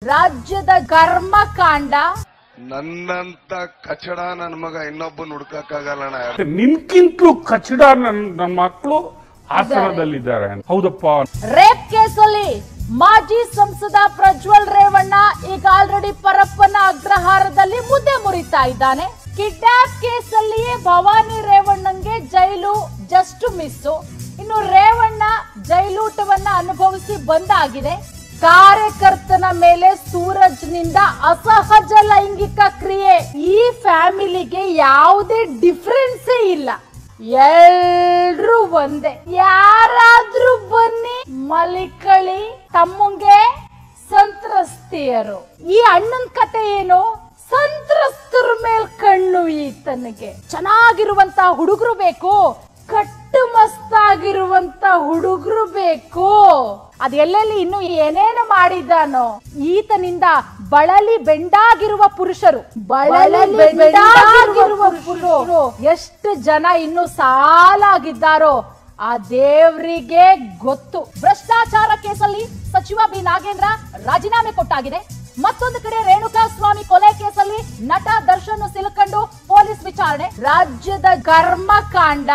ರಾಜ್ಯದ ಕರ್ಮಕಾಂಡ ನನ್ನಂತ ಕಚಡ ನನ್ನ ಮಗ ಇನ್ನೊಬ್ಬನ ಹುಡುಕಕ್ಕಾಗಲ್ಲ. ನಿನ್ಕಿಂತಲೂ ಕಚಡ ನನ್ನ ಮಕ್ಕಳು ಹಾಸನದಲ್ಲಿದ್ದಾರೆ. ಹೌದಪ್ಪ. ರೇಪ್ ಕೇಸಲ್ಲಿ ಮಾಜಿ ಸಂಸದ ಪ್ರಜ್ವಲ್ ರೇವಣ್ಣ ಈಗ ಆಲ್ರೆಡಿ ಪರಪ್ಪನ ಅಗ್ರಹಾರದಲ್ಲಿ ಮುದ್ದೆ ಮುರಿತಾ ಇದ್ದಾನೆ. ಕಿಡ್ನಾಪ್ ಕೇಸಲ್ಲಿಯೇ ಭವಾನಿ ರೇವಣ್ಣಂಗೆ ಜೈಲು ಜಸ್ಟ್ ಮಿಸ್ಸು. ಇನ್ನು ರೇವಣ್ಣ ಜೈಲೂಟವನ್ನ ಅನುಭವಿಸಿ ಬಂದಾಗಿದೆ. ಕಾರ್ಯಕರ್ತನ ಮೇಲೆ ಸೂರಜ್ನಿಂದ ಅಸಹಜ ಲೈಂಗಿಕ ಕ್ರಿಯೆ. ಈ ಫ್ಯಾಮಿಲಿಗೆ ಯಾವುದೇ ಡಿಫರೆನ್ಸೇ ಇಲ್ಲ, ಎಲ್ರು ಒಂದೇ. ಯಾರಾದ್ರೂ ಬನ್ನಿ ಮಲಿಕಳಿ ತಮ್ಮಂಗೆ ಸಂತ್ರಸ್ತಿಯರು. ಈ ಅಣ್ಣನ ಕತೆ ಏನು? ಸಂತ್ರಸ್ತರ ಮೇಲ್ ಕಣ್ಣು. ಈತನಿಗೆ ಚೆನ್ನಾಗಿರುವಂತ ಹುಡುಗರು ಬೇಕು, ಕಟ್ಟು ಮಸ್ತಾಗಿರುವಂತ ಹುಡುಗರು ಬೇಕು. ಅದೆಲ್ಲೆಲ್ಲಿ ಇನ್ನು ಏನೇನು ಮಾಡಿದಾನೋ. ಈತನಿಂದ ಬಳಲಿ ಬೆಂಡಾಗಿರುವ ಪುರುಷರು, ಎಷ್ಟು ಜನ ಇನ್ನು ಸಾಲಾಗಿದ್ದಾರೋ ಆ ದೇವರಿಗೆ ಗೊತ್ತು. ಭ್ರಷ್ಟಾಚಾರ ಕೇಸಲ್ಲಿ ಸಚಿವ ಬಿ ನಾಗೇಂದ್ರ ರಾಜೀನಾಮೆ ಕೊಟ್ಟಾಗಿದೆ. ಮತ್ತೊಂದು ಕಡೆ ರೇಣುಕಾ ಸ್ವಾಮಿ ಕೊಲೆ ಕೇಸಲ್ಲಿ ನಟ ದರ್ಶನ್ ಸಿಲುಕೊಂಡು ಪೊಲೀಸ್ ವಿಚಾರಣೆ. ರಾಜ್ಯದ ಕರ್ಮಕಾಂಡ